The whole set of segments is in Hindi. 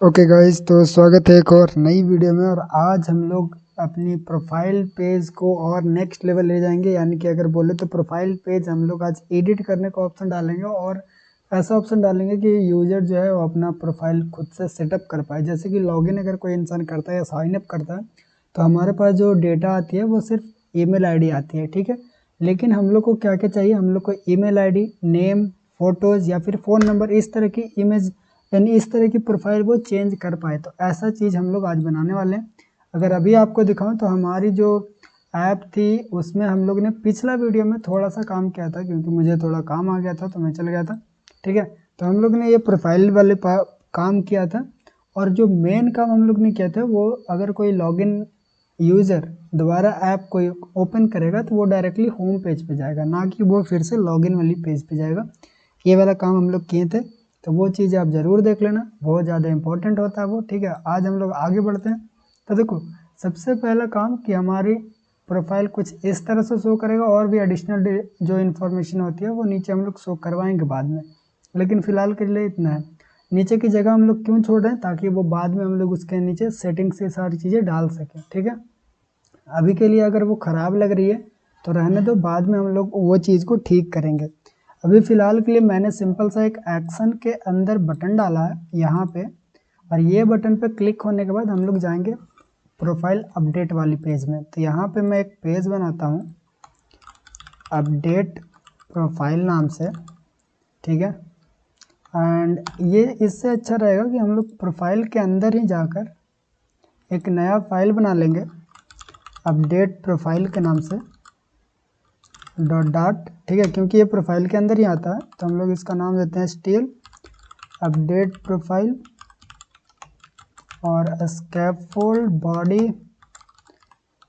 ओके गाइस, तो स्वागत है एक और नई वीडियो में। और आज हम लोग अपनी प्रोफाइल पेज को और नेक्स्ट लेवल ले जाएंगे। यानी कि अगर बोले तो प्रोफाइल पेज हम लोग आज एडिट करने का ऑप्शन डालेंगे और ऐसा ऑप्शन डालेंगे कि यूजर जो है वो अपना प्रोफाइल खुद से सेटअप कर पाए। जैसे कि लॉगिन अगर कोई इंसान करता है या साइन अप करता है तो हमारे पास जो डेटा आती है वो सिर्फ ईमेल आईडी आती है, ठीक है। लेकिन हम लोग को क्या क्या चाहिए, हम लोग को ईमेल आईडी, नेम, फोटोज़ या फिर फ़ोन नंबर, इस तरह की इमेज यानी इस तरह की प्रोफाइल वो चेंज कर पाए। तो ऐसा चीज़ हम लोग आज बनाने वाले हैं। अगर अभी आपको दिखाऊं तो हमारी जो ऐप थी उसमें हम लोग ने पिछला वीडियो में थोड़ा सा काम किया था, क्योंकि मुझे थोड़ा काम आ गया था तो मैं चल गया था, ठीक है। तो हम लोग ने ये प्रोफाइल वाले काम किया था। और जो मेन काम हम लोग ने किया था वो, अगर कोई लॉगिन यूज़र दोबारा ऐप कोई ओपन करेगा तो वो डायरेक्टली होम पेज पे जाएगा, ना कि वो फिर से लॉगिन वाली पेज पे जाएगा। ये वाला काम हम लोग किए थे, तो वो चीज़ आप ज़रूर देख लेना, बहुत ज़्यादा इंपॉर्टेंट होता है वो, ठीक है। आज हम लोग आगे बढ़ते हैं। तो देखो, सबसे पहला काम कि हमारी प्रोफाइल कुछ इस तरह से शो करेगा, और भी एडिशनल जो इन्फॉर्मेशन होती है वो नीचे हम लोग शो करवाएंगे बाद में, लेकिन फ़िलहाल के लिए इतना है। नीचे की जगह हम लोग क्यों छोड़ रहे हैं, ताकि वो बाद में हम लोग उसके नीचे सेटिंग से सारी चीज़ें डाल सकें, ठीक है। अभी के लिए अगर वो ख़राब लग रही है तो रहने दो, बाद में हम लोग वो चीज़ को ठीक करेंगे। अभी फ़िलहाल के लिए मैंने सिंपल सा एक एक्शन के अंदर बटन डाला है यहाँ पे, और ये बटन पे क्लिक होने के बाद हम लोग जाएंगे प्रोफाइल अपडेट वाली पेज में। तो यहाँ पे मैं एक पेज बनाता हूँ अपडेट प्रोफाइल नाम से, ठीक है। एंड ये इससे अच्छा रहेगा कि हम लोग प्रोफाइल के अंदर ही जाकर एक नया फाइल बना लेंगे अपडेट प्रोफाइल के नाम से डॉट, ठीक है, क्योंकि ये प्रोफाइल के अंदर ही आता है। तो हम लोग इसका नाम देते हैं स्टिल अपडेट प्रोफाइल और scaffold body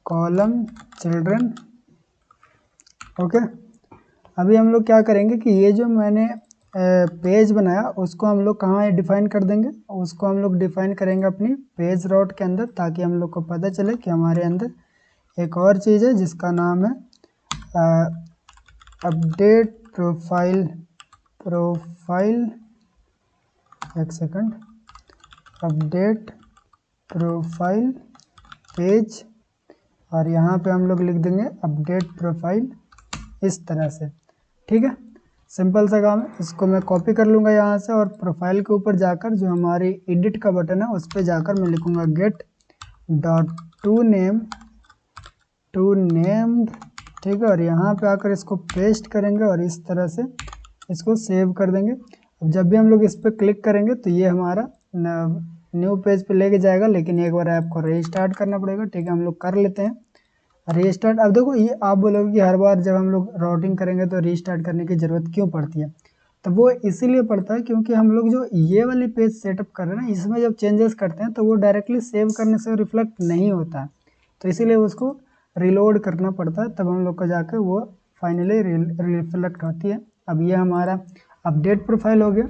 column children. Okay, अभी हम लोग क्या करेंगे कि ये जो मैंने पेज बनाया उसको हम लोग कहाँ डिफाइन कर देंगे, उसको हम लोग डिफाइन करेंगे अपनी पेज रोड के अंदर, ताकि हम लोग को पता चले कि हमारे अंदर एक और चीज़ है जिसका नाम है अपडेट प्रोफाइल एक सेकंड, अपडेट प्रोफाइल पेज, और यहाँ पे हम लोग लिख देंगे अपडेट प्रोफाइल इस तरह से, ठीक है। सिंपल सा काम है। इसको मैं कॉपी कर लूँगा यहाँ से, और प्रोफाइल के ऊपर जाकर जो हमारी एडिट का बटन है उस पर जाकर मैं लिखूँगा गेट डॉट टू नेम्ड, ठीक है। और यहाँ पे आकर इसको पेस्ट करेंगे और इस तरह से इसको सेव कर देंगे। अब जब भी हम लोग इस पर क्लिक करेंगे तो ये हमारा न्यू पेज पे लेके जाएगा, लेकिन एक बार ऐप को रीस्टार्ट करना पड़ेगा, ठीक है। हम लोग कर लेते हैं रीस्टार्ट। अब देखो, ये आप बोलोगे कि हर बार जब हम लोग राउटिंग करेंगे तो रीस्टार्ट करने की ज़रूरत क्यों पड़ती है। तो वो इसीलिए पड़ता है क्योंकि हम लोग जो ये वाली पेज सेटअप कर रहे हैं ना, इसमें जब चेंजेस करते हैं तो वो डायरेक्टली सेव करने से रिफ्लेक्ट नहीं होता है, तो इसीलिए उसको रिलोड करना पड़ता है, तब हम लोग को जाकर वो फाइनली रिफ्लेक्ट होती है। अब ये हमारा अपडेट प्रोफाइल हो गया।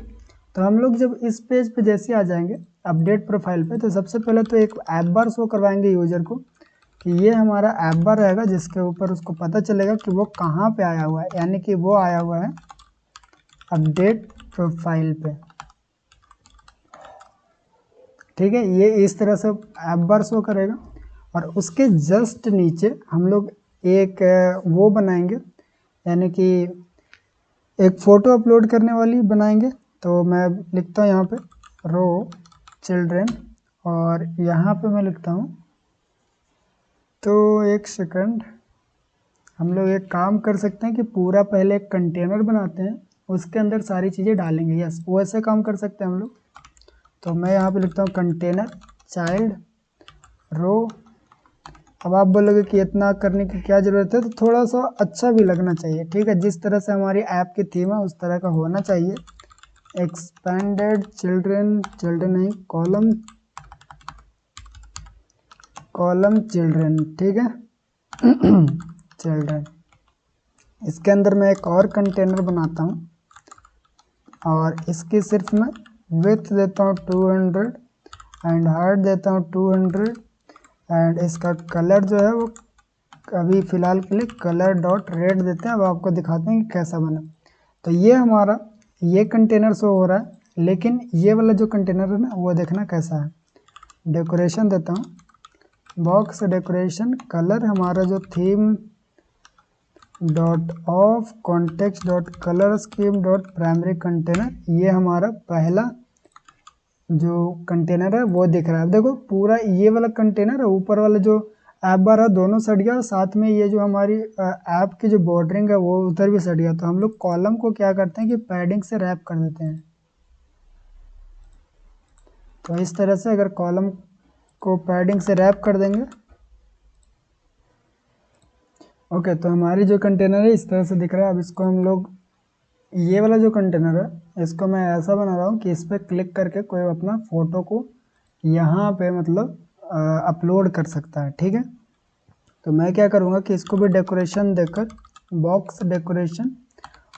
तो हम लोग जब इस पेज पे जैसे आ जाएंगे अपडेट प्रोफाइल पे, तो सबसे पहले तो एक ऐप बार शो करवाएंगे यूजर को कि ये हमारा ऐप बार रहेगा, जिसके ऊपर उसको पता चलेगा कि वो कहाँ पे आया हुआ है, यानी कि वो आया हुआ है अपडेट प्रोफाइल पे, ठीक है। ये इस तरह से ऐप बार शो करेगा। और उसके जस्ट नीचे हम लोग एक वो बनाएंगे, यानी कि एक फ़ोटो अपलोड करने वाली बनाएंगे। तो मैं लिखता हूँ यहाँ पे रो चिल्ड्रेन, और यहाँ पे मैं लिखता हूँ, तो एक सेकंड, हम लोग एक काम कर सकते हैं कि पूरा पहले एक कंटेनर बनाते हैं, उसके अंदर सारी चीज़ें डालेंगे। यस, वो ऐसे काम कर सकते हैं हम लोग। तो मैं यहाँ पे लिखता हूँ कंटेनर चाइल्ड रो। अब आप बोलोगे कि इतना करने की क्या ज़रूरत है, तो थोड़ा सा अच्छा भी लगना चाहिए, ठीक है। जिस तरह से हमारी ऐप की थीम है उस तरह का होना चाहिए। एक्सपेंडेड चिल्ड्रेन, चिल्ड्रेन नहीं, कॉलम चिल्ड्रेन, ठीक है। चिल्ड्रेन, इसके अंदर मैं एक और कंटेनर बनाता हूँ, और इसकी सिर्फ मैं विड्थ देता हूँ 200 एंड हाइट देता हूँ 200, एंड इसका कलर जो है वो अभी फ़िलहाल के लिए कलर डॉट रेड देते हैं। अब आपको दिखाते हैं कि कैसा बना। तो ये हमारा ये कंटेनर शो हो रहा है, लेकिन ये वाला जो कंटेनर है ना वो देखना कैसा है। डेकोरेशन देता हूँ, बॉक्स डेकोरेशन, कलर हमारा जो theme dot of context dot colour scheme dot primary container, ये हमारा पहला जो कंटेनर है वो दिख रहा है। देखो पूरा ये वाला कंटेनर है, ऊपर वाला जो ऐप बार है दोनों सट गया, और साथ में ये जो हमारी ऐप की जो बॉर्डरिंग है वो उधर भी सट गया। तो हम लोग कॉलम को क्या करते हैं कि पैडिंग से रैप कर देते हैं। तो इस तरह से अगर कॉलम को पैडिंग से रैप कर देंगे, ओके, तो हमारी जो कंटेनर है इस तरह से दिख रहा है। अब इसको हम लोग, ये वाला जो कंटेनर है इसको मैं ऐसा बना रहा हूँ कि इस पर क्लिक करके कोई अपना फ़ोटो को यहाँ पे मतलब अपलोड कर सकता है, ठीक है। तो मैं क्या करूँगा कि इसको भी डेकोरेशन देकर, बॉक्स डेकोरेशन,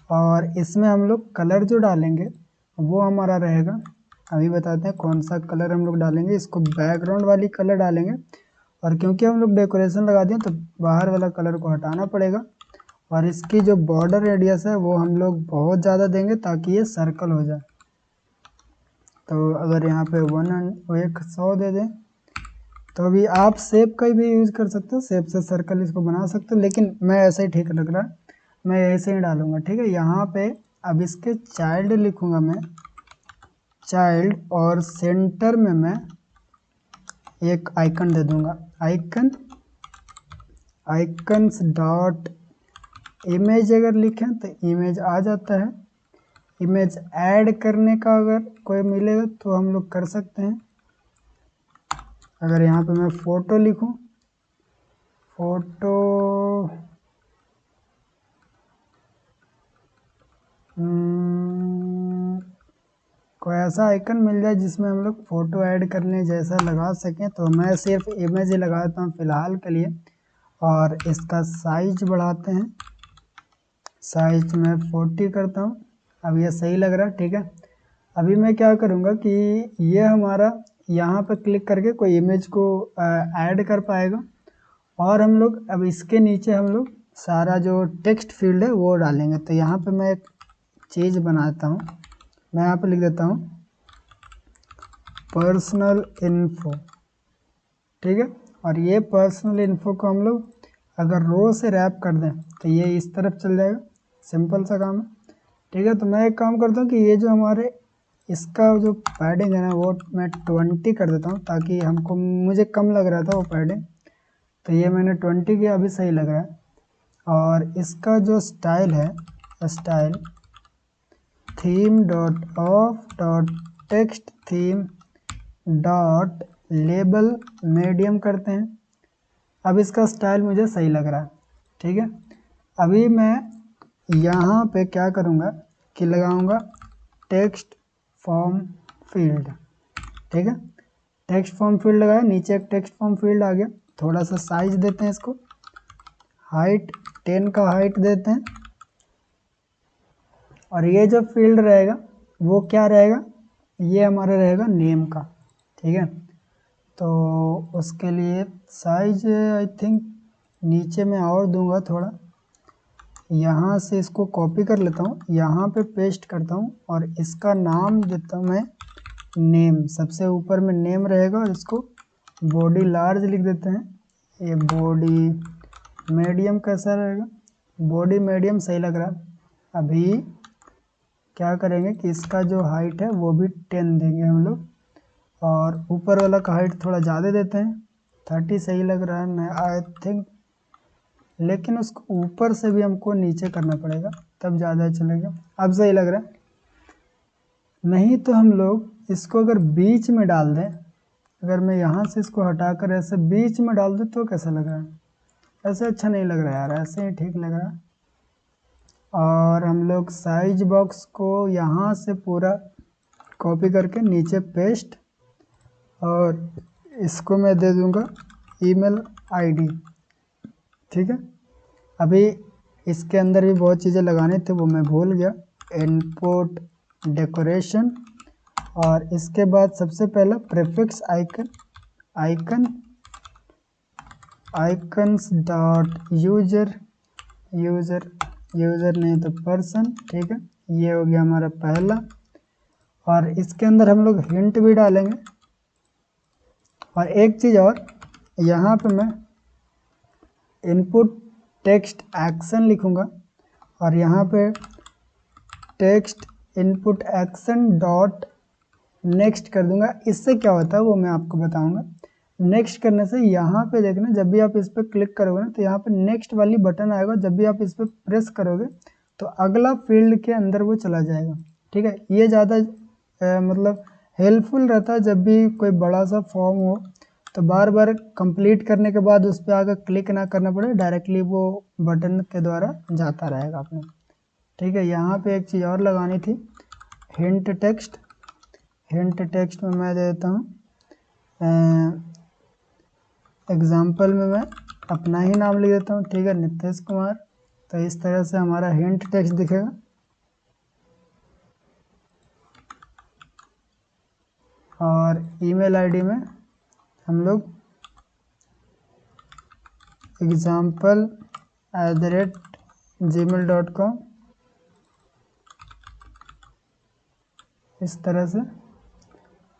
और इसमें हम लोग कलर जो डालेंगे वो हमारा रहेगा, अभी बताते हैं कौन सा कलर हम लोग डालेंगे। इसको बैकग्राउंड वाली कलर डालेंगे, और क्योंकि हम लोग डेकोरेशन लगा दिए तो बाहर वाला कलर को हटाना पड़ेगा। और इसकी जो बॉर्डर रेडियस है वो हम लोग बहुत ज़्यादा देंगे ताकि ये सर्कल हो जाए। तो अगर यहाँ पे 100 दे दें, तो अभी आप शेप का भी यूज़ कर सकते हो, शेप से सर्कल इसको बना सकते हो, लेकिन मैं ऐसे ही ठीक लग रहा है, मैं ऐसे ही डालूंगा, ठीक है। यहाँ पे अब इसके चाइल्ड लिखूंगा मैं, चाइल्ड, और सेंटर में मैं एक आइकन दे दूंगा, आइकन्स डॉट इमेज। अगर लिखें तो इमेज आ जाता है। इमेज ऐड करने का अगर कोई मिलेगा तो हम लोग कर सकते हैं। अगर यहाँ पे मैं फ़ोटो लिखूं, फ़ोटो, कोई ऐसा आइकन मिल जाए जिसमें हम लोग फ़ोटो ऐड करने जैसा लगा सकें, तो मैं सिर्फ इमेज ही लगा देता हूँ फ़िलहाल के लिए। और इसका साइज बढ़ाते हैं, साइज में 40 करता हूँ। अब ये सही लग रहा है, ठीक है। अभी मैं क्या करूँगा कि ये हमारा यहाँ पर क्लिक करके कोई इमेज को ऐड कर पाएगा, और हम लोग अब इसके नीचे हम लोग सारा जो टेक्स्ट फील्ड है वो डालेंगे। तो यहाँ पे मैं एक चीज़ बनाता हूँ, मैं यहाँ पे लिख देता हूँ पर्सनल इन्फो, ठीक है। और ये पर्सनल इन्फो को हम लोग अगर रो से रैप कर दें तो ये इस तरफ चल जाएगा, सिंपल सा काम है, ठीक है। तो मैं एक काम करता हूँ कि ये जो हमारे इसका जो पैडिंग है ना वो मैं 20 कर देता हूँ, ताकि हमको, मुझे कम लग रहा था वो पैडिंग, तो ये मैंने 20 किया, अभी सही लग रहा है। और इसका जो स्टाइल है, style theme dot of dot text theme dot label medium करते हैं। अब इसका स्टाइल मुझे सही लग रहा है, ठीक है। अभी मैं यहाँ पे क्या करूँगा कि लगाऊँगा टेक्स्ट फॉर्म फील्ड, ठीक है। टेक्स्ट फॉर्म फील्ड लगाया, नीचे एक टेक्स्ट फॉर्म फील्ड आ गया। थोड़ा सा साइज देते हैं इसको, हाइट 10 का हाइट देते हैं। और ये जो फील्ड रहेगा वो क्या रहेगा, ये हमारा रहेगा नेम का, ठीक है। तो उसके लिए साइज आई थिंक नीचे में और दूंगा थोड़ा, यहाँ से इसको कॉपी कर लेता हूँ, यहाँ पे पेस्ट करता हूँ, और इसका नाम देता हूँ मैं नेम, सबसे ऊपर में नेम रहेगा। और इसको बॉडी लार्ज लिख देते हैं, ये बॉडी मीडियम कैसा रहेगा, बॉडी मीडियम सही लग रहा है। अभी क्या करेंगे कि इसका जो हाइट है वो भी 10 देंगे हम लोग, और ऊपर वाला का हाइट थोड़ा ज़्यादा देते हैं, 30 सही लग रहा है आई थिंक, लेकिन उसको ऊपर से भी हमको नीचे करना पड़ेगा तब ज़्यादा चलेगा। अब सही लग रहा है, नहीं तो हम लोग इसको अगर बीच में डाल दें, अगर मैं यहाँ से इसको हटाकर ऐसे बीच में डाल दूँ तो कैसा लग रहा है, ऐसे अच्छा नहीं लग रहा है यार, ऐसे ही ठीक लग रहा है। और हम लोग साइज बॉक्स को यहाँ से पूरा कॉपी करके नीचे पेस्ट, और इसको मैं दे दूँगा ईमेल आईडी, ठीक है। अभी इसके अंदर भी बहुत चीज़ें लगाने थे वो मैं भूल गया, इनपुट डेकोरेशन, और इसके बाद सबसे पहला prefix icon, icons dot user, user नहीं तो पर्सन, ठीक है। ये हो गया हमारा पहला। और इसके अंदर हम लोग हिंट भी डालेंगे। और एक चीज़ और, यहाँ पे मैं इनपुट टेक्स्ट एक्शन लिखूँगा और यहाँ पे text input action dot next कर दूंगा। इससे क्या होता है वो मैं आपको बताऊंगा। नेक्स्ट करने से यहाँ पे देखना, जब भी आप इस पर क्लिक करोगे ना तो यहाँ पे नेक्स्ट वाली बटन आएगा, जब भी आप इस पर प्रेस करोगे तो अगला फील्ड के अंदर वो चला जाएगा। ठीक है, ये ज़्यादा मतलब हेल्पफुल रहता है जब भी कोई बड़ा सा फॉर्म हो तो बार बार कंप्लीट करने के बाद उस पर आकर क्लिक ना करना पड़े, डायरेक्टली वो बटन के द्वारा जाता रहेगा अपने। ठीक है, यहाँ पे एक चीज़ और लगानी थी, हिंट टेक्स्ट। हिंट टेक्स्ट में मैं दे देता हूँ एग्जाम्पल में मैं अपना ही नाम लिख देता हूँ। ठीक है, नितेश कुमार। तो इस तरह से हमारा हिंट टेक्स्ट दिखेगा। और ईमेल आईडी में हम लोग example@gmail.com इस तरह से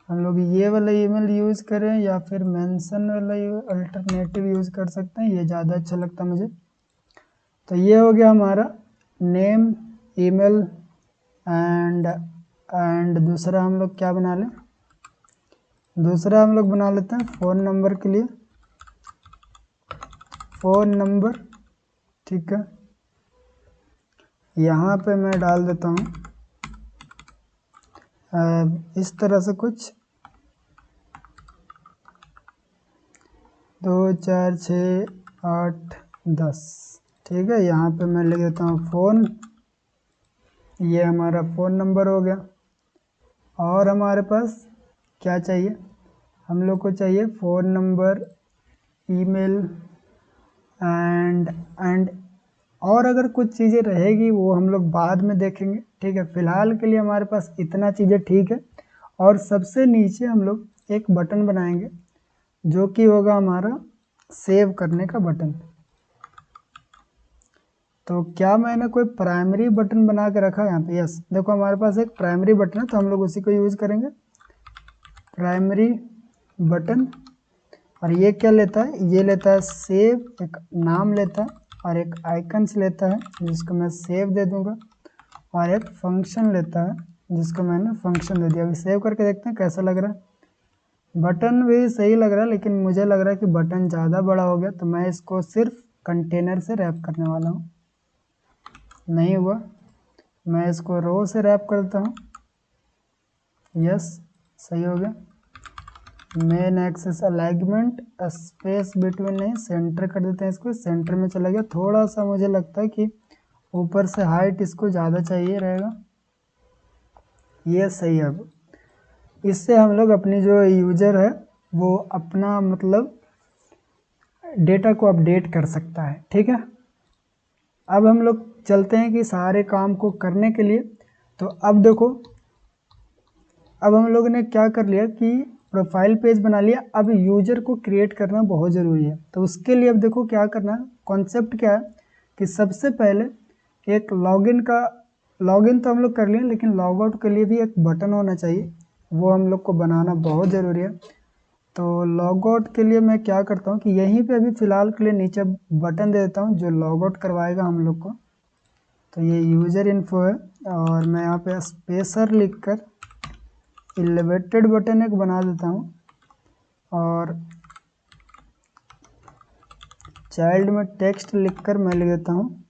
हम लोग ये वाला ईमेल यूज़ करें या फिर मेंशन वाला अल्टरनेटिव यूज़ कर सकते हैं, ये ज़्यादा अच्छा लगता है मुझे। तो ये हो गया हमारा नेम, ईमेल एंड दूसरा हम लोग क्या बना लें, दूसरा हम लोग बना लेते हैं फ़ोन नंबर के लिए, फ़ोन नंबर। ठीक है, यहाँ पे मैं डाल देता हूँ इस तरह से कुछ 2 4 6 8 10। ठीक है, यहाँ पे मैं लिख देता हूँ फ़ोन, ये हमारा फ़ोन नंबर हो गया। और हमारे पास क्या चाहिए, हम लोग को चाहिए फ़ोन नंबर, ईमेल एंड और अगर कुछ चीज़ें रहेगी वो हम लोग बाद में देखेंगे। ठीक है, फ़िलहाल के लिए हमारे पास इतना चीज़ें ठीक है। और सबसे नीचे हम लोग एक बटन बनाएंगे जो कि होगा हमारा सेव करने का बटन। तो क्या मैंने कोई प्राइमरी बटन बना के रखा है यहाँ पे? यस, देखो हमारे पास एक प्राइमरी बटन है तो हम लोग उसी को यूज़ करेंगे, प्राइमरी बटन। और ये क्या लेता है, ये लेता है सेव, एक नाम लेता है और एक आइकन्स लेता है जिसको मैं सेव दे दूंगा, और एक फंक्शन लेता है जिसको मैंने फंक्शन दे दिया। अभी सेव करके देखते हैं कैसा लग रहा है। बटन भी सही लग रहा है लेकिन मुझे लग रहा है कि बटन ज़्यादा बड़ा हो गया, तो मैं इसको सिर्फ कंटेनर से रैप करने वाला हूँ। नहीं हुआ, मैं इसको रो से रैप करता हूँ। यस, सही हो गया। Main axis alignment space between नहीं, सेंटर कर देते हैं, इसको सेंटर में चला गया। थोड़ा सा मुझे लगता है कि ऊपर से हाइट इसको ज़्यादा चाहिए रहेगा, ये सही है। अब इससे हम लोग अपनी जो यूजर है वो अपना मतलब डेटा को अपडेट कर सकता है। ठीक है, अब हम लोग चलते हैं कि सारे काम को करने के लिए। तो अब देखो, अब हम लोगों ने क्या कर लिया कि प्रोफाइल पेज बना लिया। अब यूजर को क्रिएट करना बहुत ज़रूरी है। तो उसके लिए अब देखो क्या करना है, कॉन्सेप्ट क्या है कि सबसे पहले एक लॉगिन तो हम लोग कर लिए, लेकिन लॉग आउट के लिए भी एक बटन होना चाहिए, वो हम लोग को बनाना बहुत ज़रूरी है। तो लॉग आउट के लिए मैं क्या करता हूँ कि यहीं पे अभी फ़िलहाल के लिए नीचे बटन दे देता हूँ जो लॉग आउट करवाएगा हम लोग को। तो ये यूज़र इन्फो है और मैं यहाँ पे स्पेसर लिख कर एलिवेटेड बटन एक बना देता हूँ और चाइल्ड में टेक्स्ट लिखकर मैं लिख देता हूँ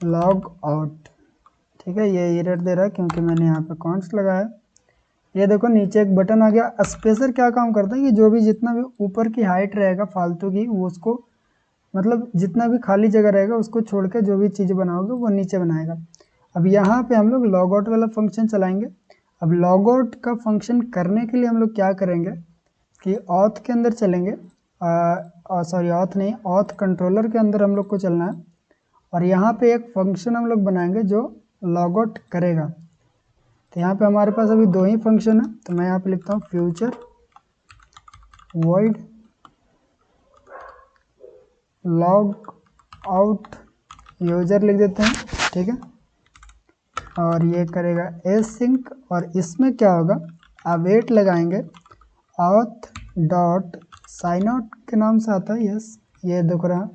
लॉग आउट। ठीक है, ये एरर दे रहा है क्योंकि मैंने यहाँ पे कॉन्स्ट लगाया। ये देखो नीचे एक बटन आ गया। स्पेसर क्या काम करता है कि जो भी जितना भी ऊपर की हाइट रहेगा फालतू की, वो उसको मतलब जितना भी खाली जगह रहेगा उसको छोड़ के जो भी चीज़ बनाओगे वो नीचे बनाएगा। अब यहाँ पे हम लोग लॉग आउट वाला फंक्शन चलाएंगे। अब लॉग आउट का फंक्शन करने के लिए हम लोग क्या करेंगे कि ऑथ के अंदर चलेंगे, सॉरी ऑथ नहीं, ऑथ कंट्रोलर के अंदर हम लोग को चलना है और यहाँ पे एक फंक्शन हम लोग बनाएंगे जो लॉग आउट करेगा। तो यहाँ पे हमारे पास अभी दो ही फंक्शन है, तो मैं यहाँ पे लिखता हूँ future void log out user लिख देते हैं। ठीक है, और ये करेगा एसिंक, और इसमें क्या होगा, अवेट लगाएंगे auth डॉट साइन आउट के नाम से आता है, यस ये दिख रहा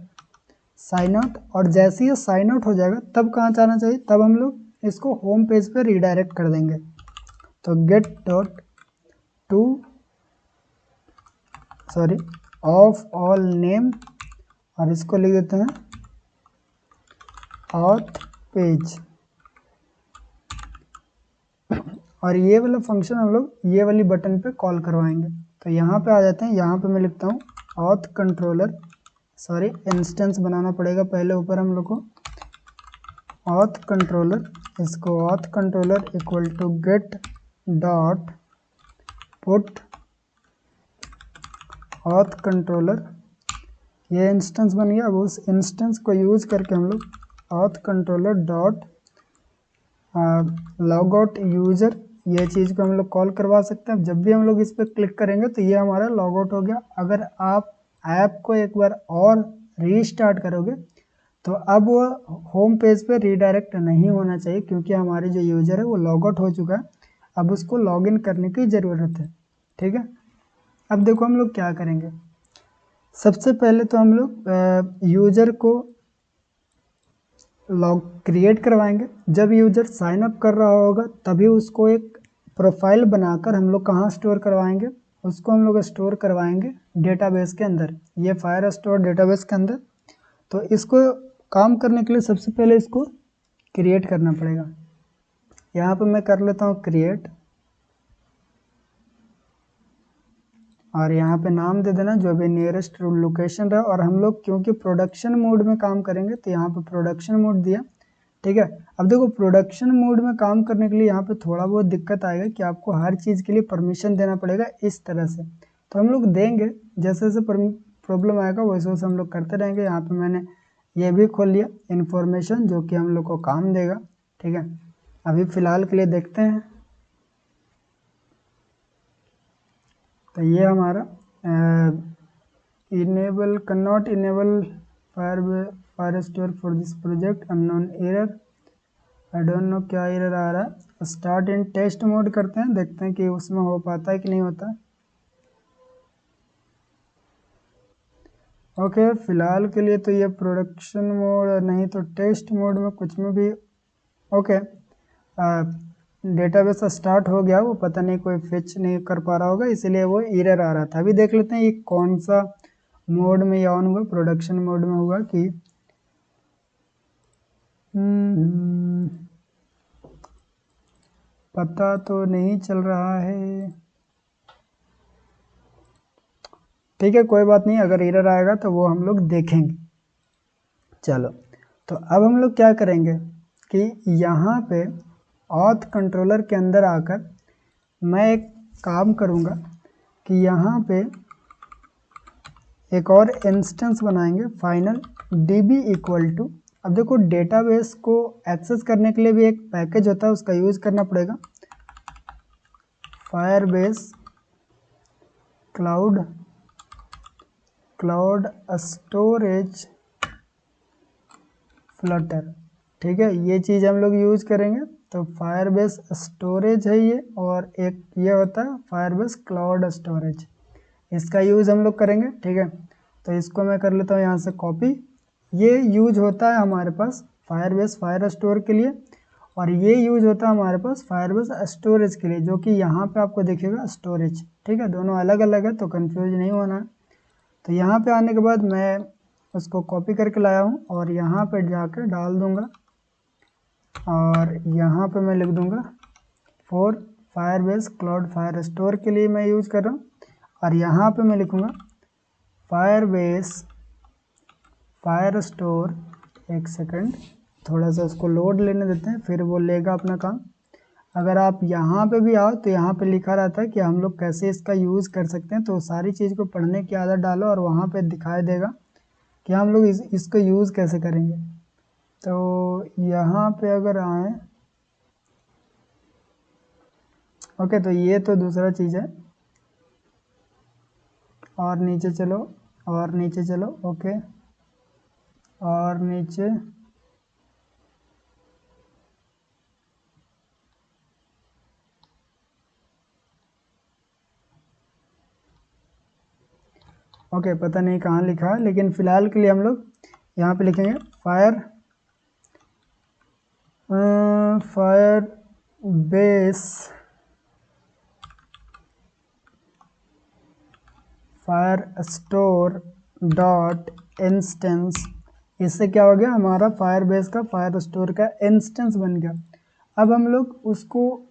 साइन आउट। और जैसे ही साइन आउट हो जाएगा तब कहाँ जाना चाहिए, तब हम लोग इसको होम पेज पे रीडायरेक्ट कर देंगे। तो get dot to of all name, और इसको लिख देते हैं auth पेज। और ये वाला फंक्शन हम लोग ये वाली बटन पे कॉल करवाएंगे। तो यहाँ पे आ जाते हैं, यहाँ पे मैं लिखता हूँ auth कंट्रोलर, इंस्टेंस बनाना पड़ेगा पहले ऊपर हम लोग को, auth कंट्रोलर, इसको auth controller equal to get dot put auth controller, ये इंस्टेंस बन गया। अब उस इंस्टेंस को यूज करके हम लोग auth controller dot log out user, ये चीज़ को हम लोग कॉल करवा सकते हैं। जब भी हम लोग इस पर क्लिक करेंगे तो ये हमारा लॉग आउट हो गया। अगर आप ऐप को एक बार और रीस्टार्ट करोगे तो अब वो होम पेज पे रीडायरेक्ट नहीं होना चाहिए, क्योंकि हमारे जो यूजर है वो लॉग आउट हो चुका है। अब उसको लॉग इन करने की ज़रूरत है, ठीक है। अब देखो हम लोग क्या करेंगे, सबसे पहले तो हम लोग यूजर को लॉग क्रिएट करवाएंगे। जब यूजर साइन अप कर रहा होगा तभी उसको एक प्रोफाइल बनाकर हम लोग कहाँ स्टोर करवाएंगे, उसको हम लोग स्टोर करवाएंगे डेटाबेस के अंदर, ये फायर स्टोर डेटाबेस के अंदर। तो इसको काम करने के लिए सबसे पहले इसको क्रिएट करना पड़ेगा। यहाँ पे मैं कर लेता हूँ क्रिएट, और यहाँ पे नाम दे देना जो भी नियरेस्ट लोकेशन रहा। और हम लोग क्योंकि प्रोडक्शन मोड में काम करेंगे तो यहाँ पे प्रोडक्शन मोड दिया, ठीक है। अब देखो प्रोडक्शन मोड में काम करने के लिए यहाँ पे थोड़ा बहुत दिक्कत आएगा कि आपको हर चीज़ के लिए परमिशन देना पड़ेगा इस तरह से। तो हम लोग देंगे, जैसे जैसे प्रॉब्लम आएगा वैसे वैसे हम लोग करते रहेंगे। यहाँ पे मैंने ये भी खोल लिया इन्फॉर्मेशन, जो कि हम लोग को काम देगा, ठीक है। अभी फ़िलहाल के लिए देखते हैं। तो ये हमारा enable cannot enable fire store for this project unknown error, I don't know क्या एरर आ रहा है। स्टार्ट इन टेस्ट मोड करते हैं, देखते हैं कि उसमें हो पाता है कि नहीं होता। ओके फिलहाल के लिए तो ये प्रोडक्शन मोड नहीं तो टेस्ट मोड में कुछ में भी ओके। डेटाबेस स्टार्ट हो गया, वो पता नहीं कोई फिच नहीं कर पा रहा होगा इसीलिए वो एरर आ रहा था। अभी देख लेते हैं ये कौन सा मोड में ये ऑन हुआ, प्रोडक्शन मोड में हुआ कि पता तो नहीं चल रहा है, ठीक है कोई बात नहीं, अगर एरर आएगा तो वो हम लोग देखेंगे। चलो तो अब हम लोग क्या करेंगे कि यहाँ पे ऑथ कंट्रोलर के अंदर आकर मैं एक काम करूँगा कि यहाँ पे एक और इंस्टेंस बनाएंगे फाइनल db इक्वल टू। अब देखो डेटाबेस को एक्सेस करने के लिए भी एक पैकेज होता है, उसका यूज़ करना पड़ेगा, फायरबेस क्लाउड स्टोरेज फ्लटर, ठीक है। ये चीज़ हम लोग यूज़ करेंगे। तो फायरबेस स्टोरेज है ये, और एक ये होता है फायरबेस क्लाउड स्टोरेज, इसका यूज़ हम लोग करेंगे, ठीक है। तो इसको मैं कर लेता हूँ यहाँ से कॉपी। ये यूज होता है हमारे पास फायरबेस फायर स्टोर के लिए, और ये यूज होता है हमारे पास फायरबेस स्टोरेज के लिए, जो कि यहाँ पे आपको दिखेगा स्टोरेज, ठीक है। दोनों अलग अलग है तो कंफ्यूज नहीं होना है। तो यहाँ पे आने के बाद मैं उसको कॉपी करके लाया हूँ और यहाँ पे जाकर डाल दूँगा, और यहाँ पे मैं लिख दूँगा for Firebase cloud fire store के लिए मैं यूज़ कर रहा हूँ। और यहाँ पे मैं लिखूँगा फायरबेस फायर स्टोर, एक सेकंड थोड़ा सा उसको लोड लेने देते हैं, फिर वो लेगा अपना काम। अगर आप यहाँ पे भी आओ तो यहाँ पे लिखा रहता है कि हम लोग कैसे इसका यूज़ कर सकते हैं, तो सारी चीज़ को पढ़ने की आदत डालो और वहाँ पे दिखाई देगा कि हम लोग इसको यूज़ कैसे करेंगे। तो यहाँ पे अगर आए, ओके तो ये तो दूसरा चीज़ है। और नीचे चलो, और नीचे चलो, ओके और नीचे, ओके, पता नहीं कहाँ लिखा है, लेकिन फ़िलहाल के लिए हम लोग यहाँ पे लिखेंगे फायरस्टोर डॉट इंस्टेंस। इससे क्या हो गया, हमारा फायरबेस का फायरस्टोर का इंस्टेंस बन गया। अब हम लोग उसको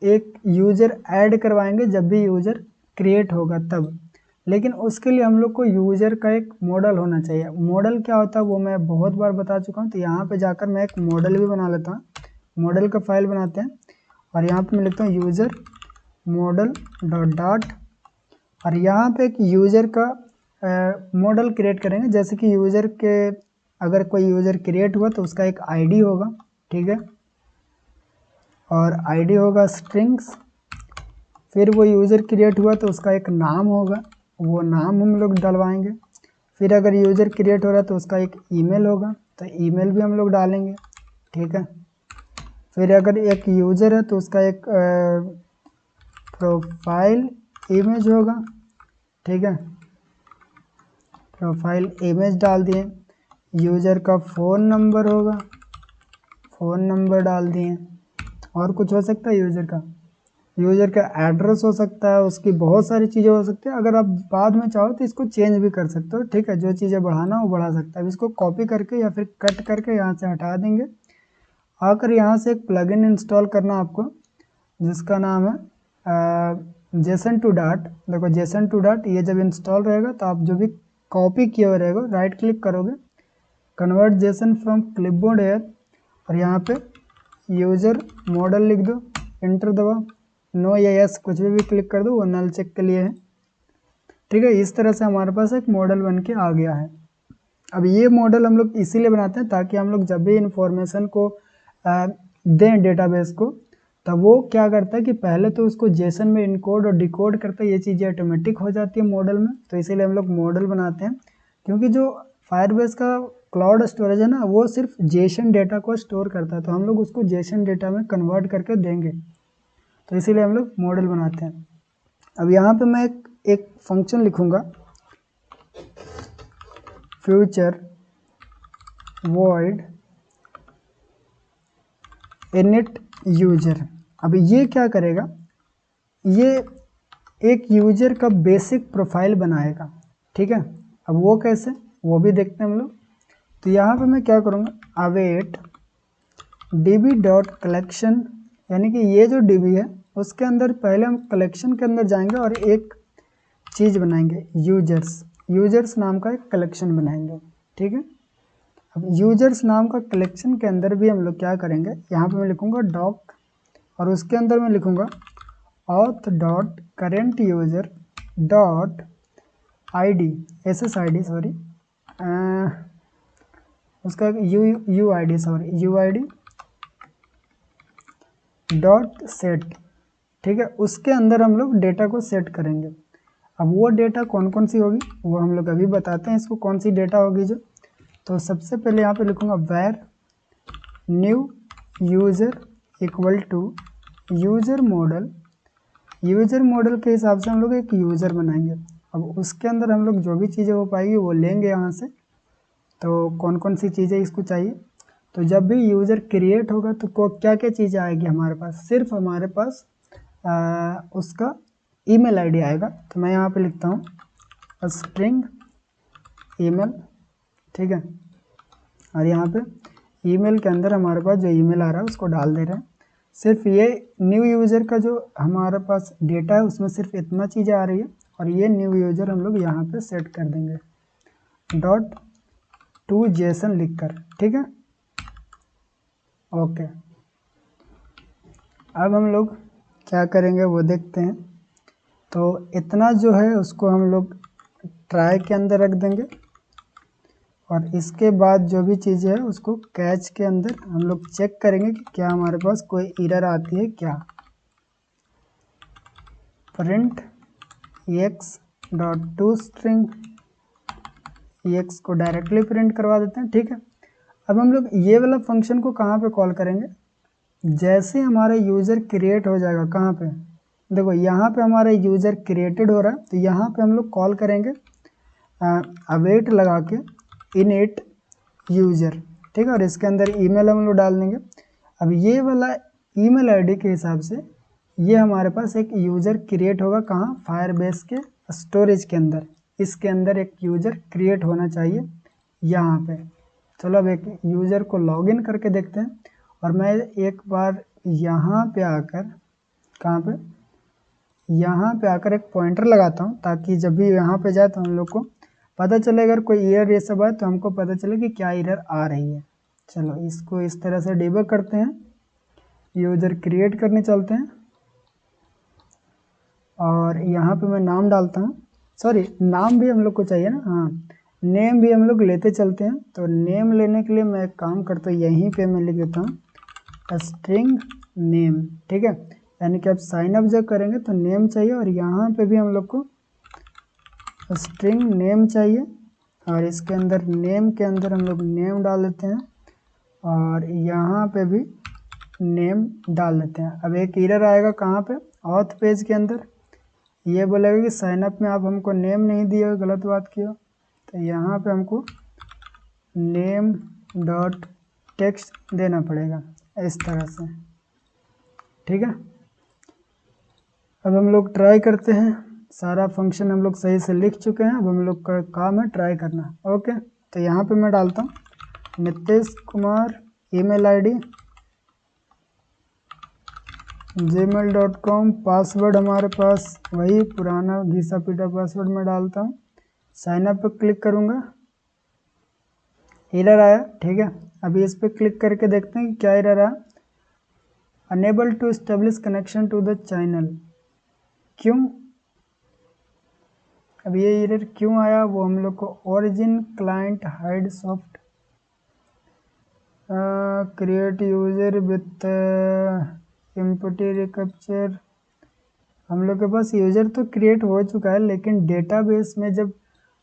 एक यूज़र ऐड करवाएंगे जब भी यूज़र क्रिएट होगा तब, लेकिन उसके लिए हम लोग को यूज़र का एक मॉडल होना चाहिए। मॉडल क्या होता है वो मैं बहुत बार बता चुका हूँ, तो यहाँ पे जाकर मैं एक मॉडल भी बना लेता हूँ। मॉडल का फाइल बनाते हैं और यहाँ पे मैं लिखता हूँ यूज़र मॉडल डॉट और यहाँ पे एक यूज़र का मॉडल क्रिएट करेंगे। जैसे कि यूज़र के अगर कोई यूज़र क्रिएट हुआ तो उसका एक आईडी होगा, ठीक है, और आईडी होगा स्ट्रिंग्स। फिर वो यूज़र क्रिएट हुआ तो उसका एक नाम होगा, वो नाम हम लोग डलवाएंगे। फिर अगर यूज़र क्रिएट हो रहा है तो उसका एक ईमेल होगा, तो ईमेल भी हम लोग डालेंगे, ठीक है। फिर अगर एक यूज़र है तो उसका एक प्रोफाइल इमेज होगा, ठीक है, प्रोफाइल इमेज डाल दिए। यूज़र का फ़ोन नंबर होगा, फ़ोन नंबर डाल दिए। और कुछ हो सकता है यूज़र का एड्रेस हो सकता है, उसकी बहुत सारी चीज़ें हो सकती है। अगर आप बाद में चाहो तो इसको चेंज भी कर सकते हो, ठीक है, जो चीज़ें बढ़ाना वो बढ़ा सकता है। अब इसको कॉपी करके या फिर कट करके यहाँ से हटा देंगे। आकर यहाँ से एक प्लगइन इंस्टॉल करना आपको, जिसका नाम है जेसन टू डॉट। देखो जेसन टू डॉट, ये जब इंस्टॉल रहेगा तो आप जो भी कॉपी किए हुए रहेगा राइट क्लिक करोगे, convert Jason from clipboard air, और यहाँ पे यूज़र मॉडल लिख दो, एंटर दबाओ, नो या यस कुछ भी क्लिक कर दो, वो नल चेक के लिए है, ठीक है। इस तरह से हमारे पास एक मॉडल बन के आ गया है। अब ये मॉडल हम लोग इसीलिए बनाते हैं ताकि हम लोग जब भी इंफॉर्मेशन को दें डेटाबेस को, तब वो क्या करता है कि पहले तो उसको जेसन में इनकोड और डिकोड करता है। ये चीज़ें ऑटोमेटिक हो जाती है मॉडल में, तो इसीलिए हम लोग मॉडल बनाते हैं। क्योंकि जो फायरबेस का क्लाउड स्टोरेज है ना, वो सिर्फ जेसन डेटा को स्टोर करता है, तो हम लोग उसको जेसन डेटा में कन्वर्ट करके देंगे, तो इसीलिए हम लोग मॉडल बनाते हैं। अब यहाँ पे मैं एक फंक्शन लिखूँगा, फ्यूचर वॉइड इनिट यूजर। अब ये क्या करेगा, ये एक यूजर का बेसिक प्रोफाइल बनाएगा, ठीक है। अब वो कैसे, वो भी देखते हैं हम लोग। तो यहाँ पे मैं क्या करूँगा, अवेट db डॉट कलेक्शन, यानी कि ये जो db है उसके अंदर पहले हम कलेक्शन के अंदर जाएंगे और एक चीज़ बनाएंगे, यूजर्स नाम का एक कलेक्शन बनाएंगे, ठीक है। अब यूजर्स नाम का कलेक्शन के अंदर भी हम लोग क्या करेंगे, यहाँ पे मैं लिखूँगा डॉक, और उसके अंदर मैं लिखूँगा auth dot current user dot id SSID sorry, उसका UID डॉट सेट, ठीक है। उसके अंदर हम लोग डेटा को सेट करेंगे। अब वो डेटा कौन कौन सी होगी वो हम लोग अभी बताते हैं इसको, कौन सी डेटा होगी जो। तो सबसे पहले यहाँ पे लिखूँगा where new user equal to user model के हिसाब से हम लोग एक यूज़र बनाएंगे। अब उसके अंदर हम लोग जो भी चीज़ें हो पाएगी वो लेंगे यहाँ से। तो कौन कौन सी चीज़ें इसको चाहिए, तो जब भी यूज़र क्रिएट होगा तो क्या क्या चीज़ें आएगी हमारे पास, सिर्फ हमारे पास उसका ईमेल आईडी आएगा। तो मैं यहाँ पे लिखता हूँ स्ट्रिंग ईमेल, ठीक है, और यहाँ पे ईमेल के अंदर हमारे पास जो ईमेल आ रहा है उसको डाल दे रहे हैं। सिर्फ ये न्यू यूज़र का जो हमारे पास डेटा है उसमें सिर्फ इतना चीज़ें आ रही है, और ये न्यू यूज़र हम लोग यहाँ पे सेट कर देंगे डॉट टू जेसन लिखकर, ठीक है, ओके। अब हम लोग क्या करेंगे वो देखते हैं। तो इतना जो है उसको हम लोग ट्राई के अंदर रख देंगे, और इसके बाद जो भी चीज़ें है उसको कैच के अंदर हम लोग चेक करेंगे कि क्या हमारे पास कोई एरर आती है क्या। Print x dot to string, x को डायरेक्टली प्रिंट करवा देते हैं, ठीक है। अब हम लोग ये वाला फंक्शन को कहाँ पे कॉल करेंगे, जैसे हमारा यूज़र क्रिएट हो जाएगा, कहाँ पे, देखो यहाँ पे हमारा यूज़र क्रिएटेड हो रहा है, तो यहाँ पे हम लोग कॉल करेंगे अवेट लगा के इनिट यूज़र, ठीक है, और इसके अंदर ईमेल हम लोग डाल देंगे। अब ये वाला ईमेल आईडी के हिसाब से ये हमारे पास एक यूज़र क्रिएट होगा, कहाँ, फायरबेस के स्टोरेज के अंदर, इसके अंदर एक यूज़र क्रिएट होना चाहिए यहाँ पे। चलो अब एक यूज़र को लॉगिन करके देखते हैं, और मैं एक बार यहाँ पे आकर, कहाँ पे, यहाँ पे आकर एक पॉइंटर लगाता हूँ, ताकि जब भी यहाँ पे जाए तो हम लोग को पता चले, अगर कोई एरर ये सब है तो हमको पता चले कि क्या एरर आ रही है। चलो इसको इस तरह से डिबग करते हैं, यूज़र क्रिएट करने चलते हैं, और यहाँ पे मैं नाम डालता हूँ, सॉरी नाम भी हम लोग को चाहिए ना, हाँ नेम भी हम लोग लेते चलते हैं। तो नेम लेने के लिए मैं एक काम करता हूँ, यहीं पे मैं लिख देता हूँ स्ट्रिंग नेम, ठीक है, यानी कि आप साइन अप जब करेंगे तो नेम चाहिए, और यहाँ पे भी हम लोग को स्ट्रिंग नेम चाहिए, और इसके अंदर नेम के अंदर हम लोग नेम डाल देते हैं, और यहाँ पे भी नेम डाल देते हैं। अब एक एरर आएगा कहाँ पे, ऑथ पेज के अंदर, ये बोलेगा कि साइन अप में आप हमको नेम नहीं दिए, गलत बात किया, तो यहाँ पे हमको नेम डॉट टेक्स्ट देना पड़ेगा इस तरह से, ठीक है। अब हम लोग ट्राई करते हैं, सारा फंक्शन हम लोग सही से लिख चुके हैं, अब हम लोग का काम है ट्राई करना। ओके, तो यहाँ पे मैं डालता हूँ Nitesh Kumar email ID gmail.com, password हमारे पास वही पुराना घिसा पीटा पासवर्ड में डालता हूँ, साइन अप पर क्लिक करूँगा, एरर आया, ठीक है। अभी इस पर क्लिक करके देखते हैं कि क्या एरर आया, unable to establish connection to the channel, क्यों, अब ये एरर क्यों आया वो हम लोग को origin client hide soft create user with empty recapture, हम लोग के पास यूजर तो क्रिएट हो चुका है, लेकिन डेटाबेस में जब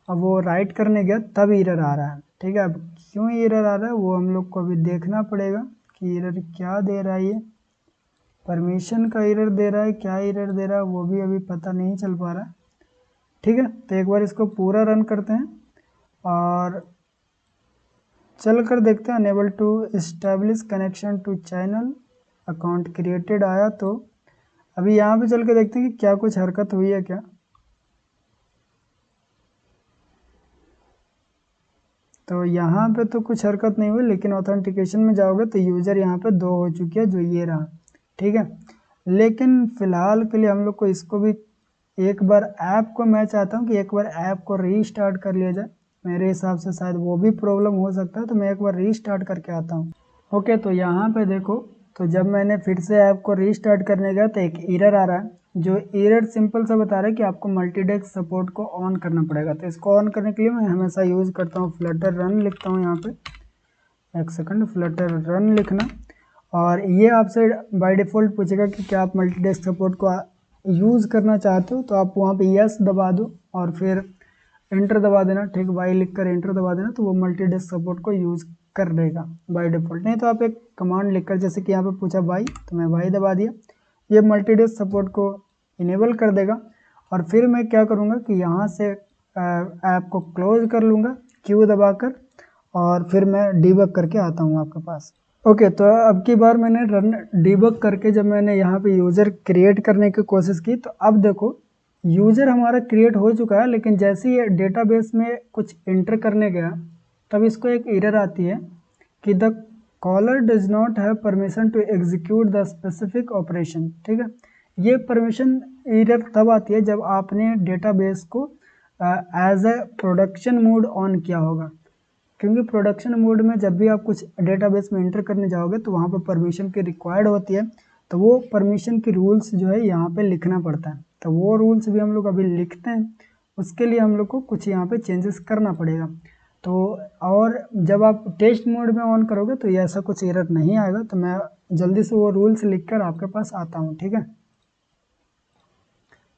अब वो राइट करने गया तब एरर आ रहा है, ठीक है। अब क्यों एरर आ रहा है वो हम लोग को अभी देखना पड़ेगा कि एरर क्या दे रहा है, ये परमिशन का एरर दे रहा है, क्या एरर दे रहा है वो भी अभी पता नहीं चल पा रहा, ठीक है। तो एक बार इसको पूरा रन करते हैं और चल कर देखते हैं, unable to establish connection to channel, account created आया, तो अभी यहाँ पे चल के देखते हैं कि क्या कुछ हरकत हुई है क्या। तो यहाँ पे तो कुछ हरकत नहीं हुई, लेकिन ऑथेंटिकेशन में जाओगे तो यूज़र यहाँ पे 2 हो चुकी है, जो ये रहा, ठीक है। लेकिन फ़िलहाल के लिए हम लोग को इसको भी एक बार ऐप को, मैं चाहता हूँ कि एक बार ऐप को रीस्टार्ट कर लिया जाए, मेरे हिसाब से शायद वो भी प्रॉब्लम हो सकता है, तो मैं एक बार रीस्टार्ट करके आता हूँ। ओके, तो यहाँ पे देखो, तो जब मैंने फिर से ऐप को रीस्टार्ट करने गया तो एक एरर आ रहा है, जो एरर सिंपल सा बता रहा है कि आपको मल्टीडेस्क सपोर्ट को ऑन करना पड़ेगा। तो इसको ऑन करने के लिए मैं हमेशा यूज़ करता हूँ फ्लटर रन, लिखता हूँ यहाँ पे, एक सेकंड, फ्लटर रन लिखना, और ये आपसे बाय डिफ़ॉल्ट पूछेगा कि क्या आप मल्टीडेस्क सपोर्ट को यूज़ करना चाहते हो, तो आप वहाँ पे यस दबा दो और फिर एंटर दबा देना, ठीक, वाई लिख कर एंटर दबा देना, तो वो मल्टीडेस्क सपोर्ट को यूज़ कर देगा बाय डिफ़ॉल्ट। नहीं तो आप एक कमांड लिखकर, जैसे कि यहाँ पे पूछा वाई, तो मैं वाई दबा दिया, ये मल्टीडेस्क सपोर्ट को इनेबल कर देगा। और फिर मैं क्या करूँगा कि यहाँ से ऐप को क्लोज कर लूँगा क्यू दबाकर, और फिर मैं डीबग करके आता हूँ आपके पास। ओके, तो अब की बार मैंने रन डीबग करके जब मैंने यहाँ पे यूज़र क्रिएट करने की कोशिश की, तो अब देखो यूज़र हमारा क्रिएट हो चुका है, लेकिन जैसे ही डेटाबेस में कुछ एंटर करने गया तब इसको एक एरर आती है कि the caller does not have permission to execute the specific operation, ठीक है। ये परमिशन एरर तब आती है जब आपने डेटाबेस को as a production mode on किया होगा, क्योंकि प्रोडक्शन मोड में जब भी आप कुछ डेटाबेस में एंटर करने जाओगे तो वहाँ पर परमिशन की रिक्वायर्ड होती है, तो वो परमिशन की रूल्स जो है यहाँ पे लिखना पड़ता है, तो वो रूल्स भी हम लोग अभी लिखते हैं, उसके लिए हम लोग को कुछ यहाँ पे चेंजेस करना पड़ेगा। तो और जब आप टेस्ट मोड में ऑन करोगे तो ये ऐसा कुछ एरर नहीं आएगा, तो मैं जल्दी से वो रूल्स लिख कर आपके पास आता हूँ, ठीक है।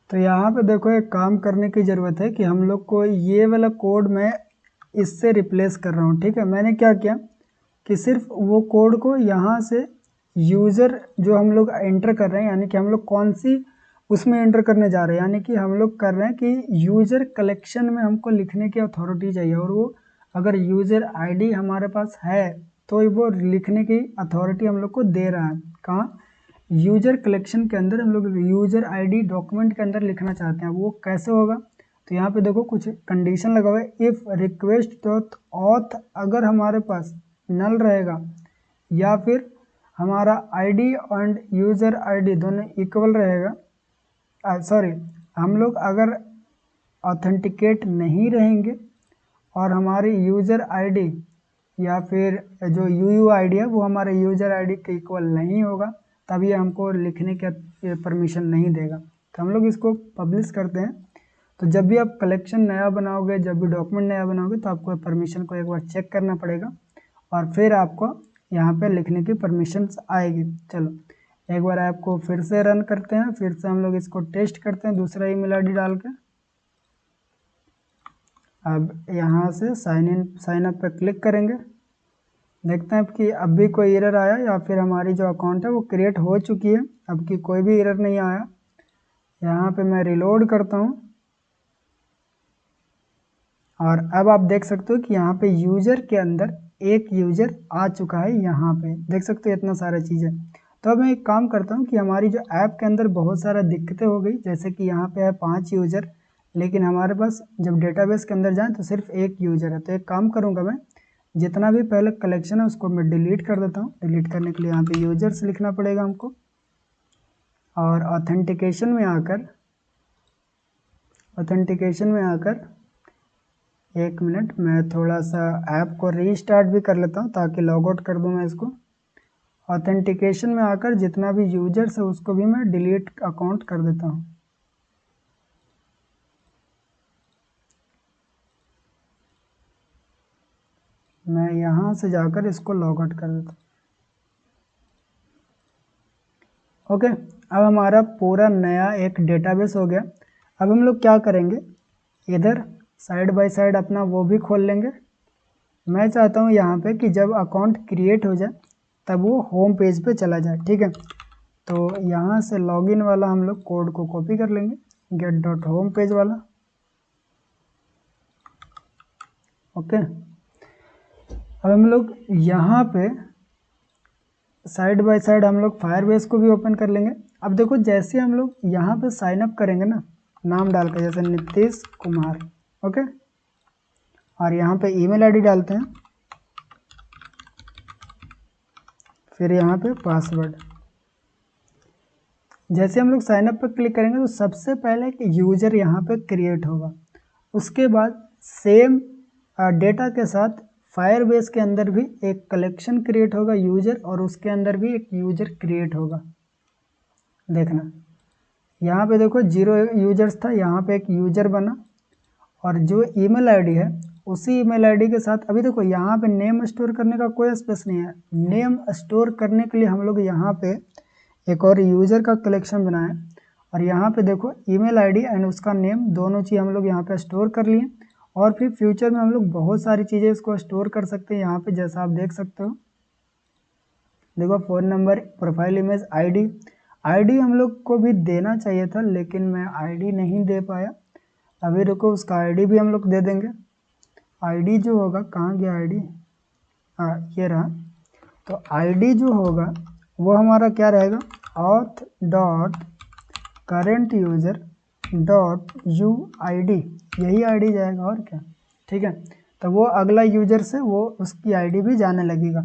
तो यहाँ पे देखो एक काम करने की ज़रूरत है कि हम लोग को ये वाला कोड मैं इससे रिप्लेस कर रहा हूँ, ठीक है। मैंने क्या किया कि सिर्फ वो कोड को यहाँ से यूज़र जो हम लोग एंटर कर रहे हैं, यानी कि हम लोग कौन सी उसमें एंटर करने जा रहे हैं, यानी कि हम लोग कर रहे हैं कि यूज़र कलेक्शन में हमको लिखने की अथॉरिटी चाहिए, और वो अगर यूज़र आईडी हमारे पास है तो वो लिखने की अथॉरिटी हम लोग को दे रहा है। कहाँ? यूज़र कलेक्शन के अंदर हम लोग यूज़र आईडी डॉक्यूमेंट के अंदर लिखना चाहते हैं। वो कैसे होगा? तो यहाँ पे देखो कुछ कंडीशन लगा हुआ है। इफ़ रिक्वेस्ट डॉट ऑथ अगर हमारे पास नल रहेगा, या फिर हमारा आईडी एंड यूज़र आईडी दोनों इक्वल रहेगा, सॉरी, हम लोग अगर ऑथेंटिकेट नहीं रहेंगे और हमारी यूज़र आईडी या फिर जो यूयूआईडी है वो हमारे यूज़र आईडी के इक्वल नहीं होगा, तब ये हमको लिखने का परमिशन नहीं देगा। तो हम लोग इसको पब्लिश करते हैं। तो जब भी आप कलेक्शन नया बनाओगे, जब भी डॉक्यूमेंट नया बनाओगे, तो आपको परमिशन को एक बार चेक करना पड़ेगा और फिर आपको यहाँ पे लिखने की परमिशन आएगी। चलो एक बार ऐप को फिर से रन करते हैं, फिर से हम लोग इसको टेस्ट करते हैं दूसरा ईमेल आईडी डाल के। अब यहाँ से साइन अप पर क्लिक करेंगे, देखते हैं कि अब भी कोई एरर आया या फिर हमारी जो अकाउंट है वो क्रिएट हो चुकी है, अब की कोई भी एरर नहीं आया। यहाँ पे मैं रिलोड करता हूँ और अब आप देख सकते हो कि यहाँ पे यूज़र के अंदर एक यूज़र आ चुका है। यहाँ पे देख सकते हो इतना सारा चीज़ें। तो अब मैं एक काम करता हूँ कि हमारी जो ऐप के अंदर बहुत सारा दिक्कतें हो गई, जैसे कि यहाँ पे है 5 यूज़र, लेकिन हमारे पास जब डेटाबेस के अंदर जाएँ तो सिर्फ एक यूज़र है। तो एक काम करूँगा, मैं जितना भी पहले कलेक्शन है उसको मैं डिलीट कर देता हूँ। डिलीट करने के लिए यहाँ पे यूज़र्स लिखना पड़ेगा हमको, और ऑथेंटिकेशन में आकर एक मिनट, मैं थोड़ा सा ऐप को रीस्टार्ट भी कर लेता हूँ ताकि लॉग आउट कर दूँ मैं इसको। ऑथेंटिकेशन में आकर जितना भी यूजर्स है उसको भी मैं डिलीट अकाउंट कर देता हूँ। मैं यहाँ से जाकर इसको लॉग आउट कर देता हूँ। ओके, अब हमारा पूरा नया एक डेटाबेस हो गया। अब हम लोग क्या करेंगे, इधर साइड बाय साइड अपना वो भी खोल लेंगे। मैं चाहता हूँ यहाँ पे कि जब अकाउंट क्रिएट हो जाए तब वो होम पेज पे चला जाए, ठीक है। तो यहाँ से लॉगिन वाला हम लोग कोड को कॉपी कर लेंगे, गेट डॉट होम पेज वाला। ओके, अब हम लोग यहाँ पे साइड बाय साइड हम लोग फायरबेस को भी ओपन कर लेंगे। अब देखो जैसे हम लोग यहाँ पे साइन अप करेंगे ना, नाम डालकर, जैसे नीतीश कुमार, ओके, और यहाँ पे ईमेल आईडी डालते हैं, फिर यहाँ पे पासवर्ड। जैसे हम लोग साइन अप पर क्लिक करेंगे तो सबसे पहले एक यूज़र यहाँ पे क्रिएट होगा। उसके बाद सेम डेटा के साथ फायरबेस के अंदर भी एक कलेक्शन क्रिएट होगा यूज़र, और उसके अंदर भी एक यूज़र क्रिएट होगा। देखना यहाँ पे देखो 0 यूजर्स था, यहाँ पे एक यूज़र बना, और जो ईमेल आईडी है उसी ईमेल आईडी के साथ अभी देखो यहाँ पे नेम स्टोर करने का कोई स्पेस नहीं है। नेम स्टोर करने के लिए हम लोग यहाँ पे एक और यूज़र का कलेक्शन बनाए, और यहाँ पे देखो ईमेल आईडी एंड उसका नेम दोनों चीज़ हम लोग यहाँ पे स्टोर कर लिए, और फिर फ्यूचर में हम लोग बहुत सारी चीज़ें इसको स्टोर कर सकते हैं। यहाँ पे जैसा आप देख सकते हो, देखो phone number, profile image, ID हम लोग को भी देना चाहिए था, लेकिन मैं आईडी नहीं दे पाया। अभी रुको, उसका आईडी भी हम लोग दे देंगे। आईडी जो होगा, कहाँ गया आईडी, हाँ ये रहा। तो आईडी जो होगा वो हमारा क्या रहेगा, auth dot current user dot U I D, यही आईडी जाएगा और क्या, ठीक है। तो वो अगला यूज़र से वो उसकी आईडी भी जाने लगेगा।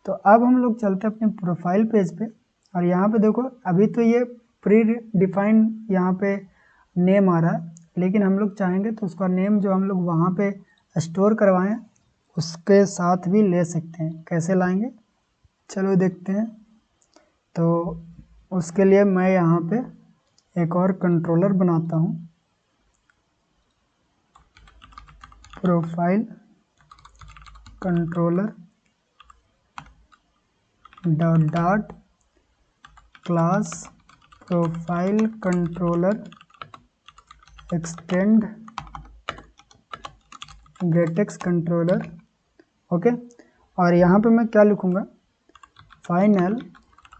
तो अब हम लोग चलते हैं अपने प्रोफाइल पेज पे, और यहाँ पे देखो अभी तो ये प्री डिफाइंड यहाँ पे नेम आ रहा है, लेकिन हम लोग चाहेंगे तो उसका नेम जो हम लोग वहाँ पे स्टोर करवाएं उसके साथ भी ले सकते हैं। कैसे लाएंगे, चलो देखते हैं। तो उसके लिए मैं यहाँ पे एक और कंट्रोलर बनाता हूँ, profile controller dot class profile controller extend GetX controller, okay. और यहाँ पे मैं क्या लिखूँगा, final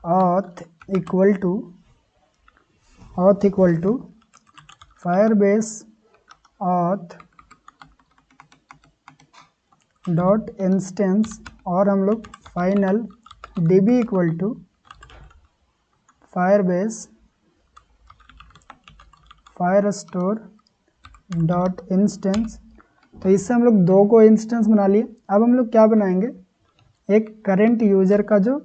auth equal to auth equal to Firebase auth dot instance, और हम लोग final db equal to Firebase Firestore dot instance. तो इससे हम लोग दो को इंस्टेंस बना लिए। अब हम लोग क्या बनाएंगे, एक करंट यूजर का जो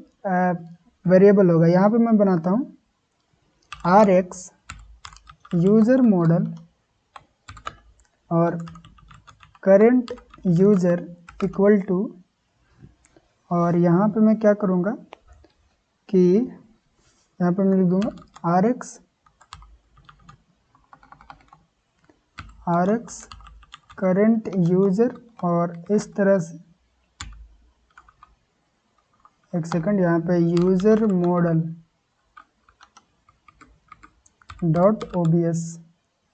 वेरिएबल होगा, यहाँ पे मैं बनाता हूँ rx यूजर मॉडल और करंट यूजर इक्वल टू, और यहाँ पे मैं क्या करूँगा कि यहाँ पे मैं लिख दूँगा rx करंट यूजर, और इस तरह से एक सेकंड, यहाँ पे यूजर मॉडल डॉट ओबीएस।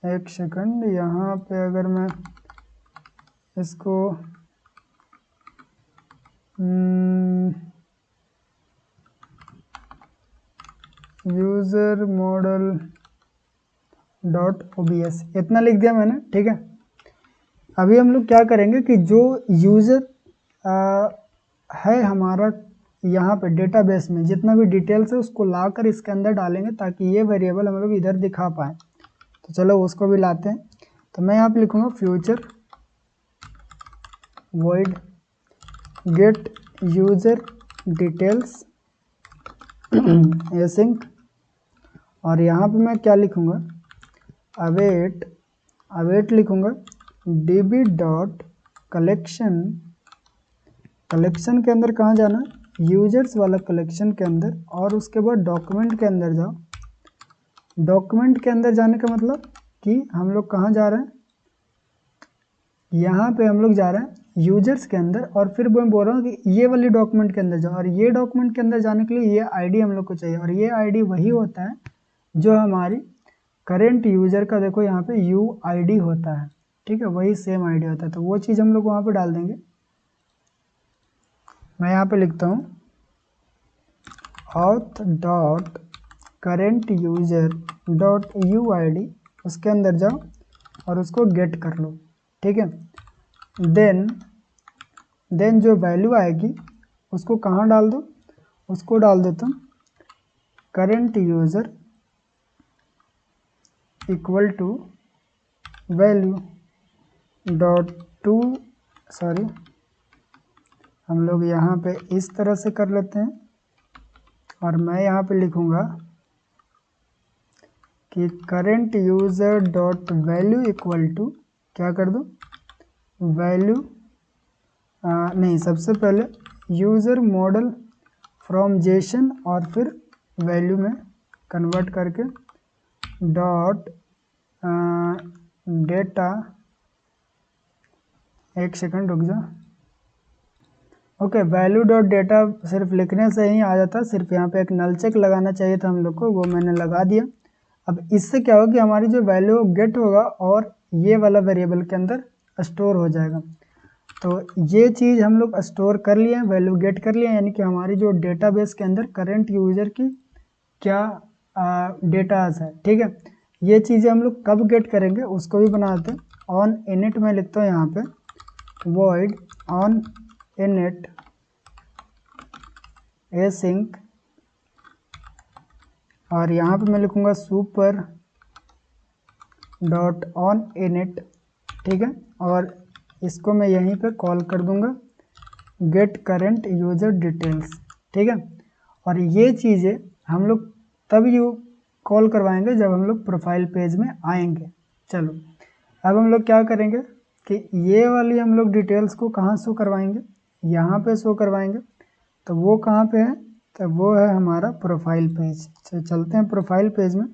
एक सेकंड, यहाँ पे अगर मैं इसको यूजर मॉडल डॉट ओबीएस इतना लिख दिया मैंने, ठीक है। अभी हम लोग क्या करेंगे कि जो यूजर है हमारा यहाँ पे डेटाबेस में जितना भी डिटेल्स है उसको लाकर इसके अंदर डालेंगे ताकि ये वेरिएबल हम लोग इधर दिखा पाए। तो चलो उसको भी लाते हैं। तो मैं यहाँ पे लिखूँगा future void gate user details async, और यहाँ पे मैं क्या लिखूँगा, अवेट लिखूँगा db डॉट कलेक्शन के अंदर कहाँ जाना, यूजर्स वाला कलेक्शन के अंदर, और उसके बाद डॉक्यूमेंट के अंदर जाओ। डॉक्यूमेंट के अंदर जाने का मतलब कि हम लोग कहाँ जा रहे हैं, यहाँ पे हम लोग जा रहे हैं यूजर्स के अंदर, और फिर मैं बोल रहा हूँ कि ये वाली डॉक्यूमेंट के अंदर जाओ, और ये डॉक्यूमेंट के अंदर जाने के लिए ये आईडी हम लोग को चाहिए, और ये आईडी वही होता है जो हमारी करेंट यूजर का, देखो यहाँ पे यूआईडी होता है, ठीक है, वही सेम आईडी होता है। तो वो चीज़ हम लोग वहाँ पे डाल देंगे। मैं यहाँ पे लिखता हूँ auth dot current user dot UID, उसके अंदर जाओ और उसको गेट कर लो, ठीक है। देन जो वैल्यू आएगी उसको कहाँ डाल दो, उसको डाल देता हूँ current user equal to value dot to, sorry हम लोग यहाँ पे इस तरह से कर लेते हैं, और मैं यहाँ पे लिखूँगा कि current user dot value equal to, क्या कर दो, वैल्यू नहीं, सबसे पहले यूज़र मॉडल फ्रॉम जेसन, और फिर वैल्यू में कन्वर्ट करके डॉट डेटा, एक सेकंड रुक जा, ओके, वैल्यू डॉट डेटा सिर्फ लिखने से ही आ जाता, सिर्फ यहाँ पे एक नल चेक लगाना चाहिए था हम लोग को, वो मैंने लगा दिया। अब इससे क्या होगा कि हमारी जो वैल्यू गेट होगा और ये वाला वेरिएबल के अंदर स्टोर हो जाएगा। तो ये चीज़ हम लोग स्टोर कर लिए हैं, वैल्यू गेट कर लिए, यानी कि हमारी जो डेटाबेस के अंदर करंट यूजर की क्या डेटास है, ठीक है। ये चीज़ें हम लोग कब गेट करेंगे उसको भी बनाते हैं। ऑन इनिट में लिखता हूँ यहाँ पे void ऑन इनिट async, और यहाँ पे मैं लिखूँगा सुपर डॉट ऑन इनिट, ठीक है, और इसको मैं यहीं पे कॉल कर दूंगा गेट करंट यूजर डिटेल्स, ठीक है। और ये चीज़ें हम लोग तब कॉल करवाएंगे जब हम लोग प्रोफाइल पेज में आएंगे। चलो अब हम लोग क्या करेंगे कि ये वाली हम लोग डिटेल्स को कहाँ शो करवाएंगे, यहाँ पे शो करवाएंगे। तो वो कहाँ पे है, तो वो है हमारा प्रोफाइल पेज। चलते हैं प्रोफाइल पेज में,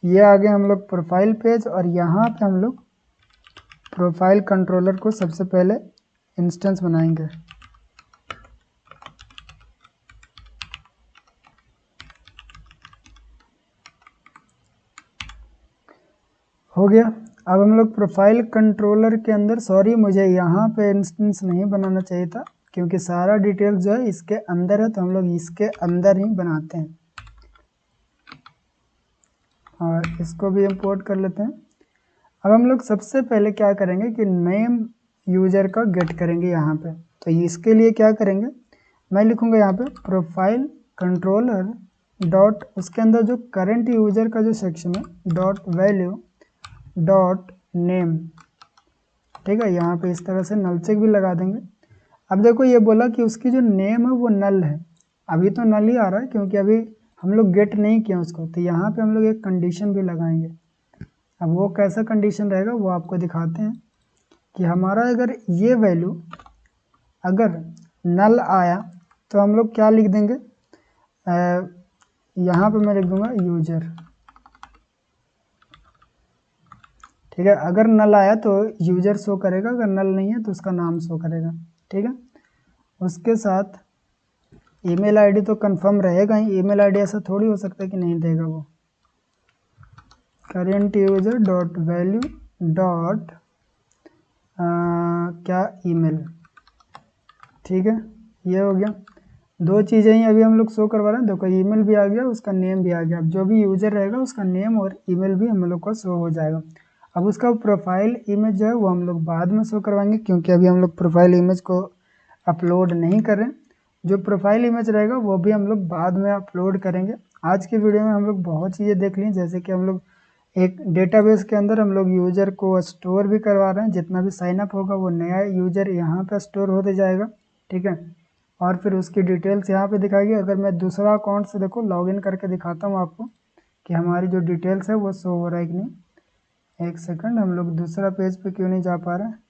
ये आगे हम लोग प्रोफाइल पेज, और यहाँ पे हम लोग प्रोफाइल कंट्रोलर को सबसे पहले इंस्टेंस बनाएंगे। हो गया। अब हम लोग प्रोफाइल कंट्रोलर के अंदर, सॉरी मुझे यहाँ पे इंस्टेंस नहीं बनाना चाहिए था क्योंकि सारा डिटेल्स जो है इसके अंदर है, तो हम लोग इसके अंदर ही बनाते हैं। और इसको भी इंपोर्ट कर लेते हैं। अब हम लोग सबसे पहले क्या करेंगे कि नेम यूज़र का गेट करेंगे यहाँ पे। तो इसके लिए क्या करेंगे, मैं लिखूँगा यहाँ पे प्रोफाइल कंट्रोलर डॉट, उसके अंदर जो करंट यूज़र का जो सेक्शन है डॉट वैल्यू डॉट नेम। ठीक है, यहाँ पे इस तरह से नल चेक भी लगा देंगे। अब देखो ये बोला कि उसकी जो नेम है वो नल है, अभी तो नल ही आ रहा है क्योंकि अभी हम लोग गेट नहीं किया उसको। तो यहाँ पे हम लोग एक कंडीशन भी लगाएंगे। अब वो कैसा कंडीशन रहेगा वो आपको दिखाते हैं कि हमारा अगर ये वैल्यू अगर नल आया तो हम लोग क्या लिख देंगे, यहाँ पे मैं लिख दूंगा यूजर। ठीक है, अगर नल आया तो यूजर शो करेगा, अगर नल नहीं है तो उसका नाम शो करेगा। ठीक है, उसके साथ ईमेल आईडी तो कंफर्म रहेगा ही, ईमेल आईडी ऐसा थोड़ी हो सकता है कि नहीं देगा वो। Current user dot value dot क्या ईमेल। ठीक है, ये हो गया। दो चीज़ें ही अभी हम लोग शो करवा रहे हैं। देखो ईमेल भी आ गया, उसका नेम भी आ गया। अब जो भी यूजर रहेगा उसका नेम और ईमेल भी हम लोग को शो हो जाएगा। अब उसका प्रोफाइल इमेज जो है वो हम लोग बाद में शो करवाएंगे क्योंकि अभी हम लोग प्रोफाइल इमेज को अपलोड नहीं कर रहे हैं। जो प्रोफाइल इमेज रहेगा वो भी हम लोग बाद में अपलोड करेंगे। आज की वीडियो में हम लोग बहुत चीज़ें देख ली, जैसे कि हम लोग एक डेटाबेस के अंदर हम लोग यूज़र को स्टोर भी करवा रहे हैं। जितना भी साइनअप होगा वो नया यूज़र यहाँ पे स्टोर होते जाएगा। ठीक है, और फिर उसकी डिटेल्स यहाँ पे दिखाएगी। अगर मैं दूसरा अकाउंट से देखो लॉगिन करके दिखाता हूँ आपको कि हमारी जो डिटेल्स है वो शो हो रहा है कि नहीं। एक सेकंड, हम लोग दूसरा पेज पे क्यों नहीं जा पा रहे हैं।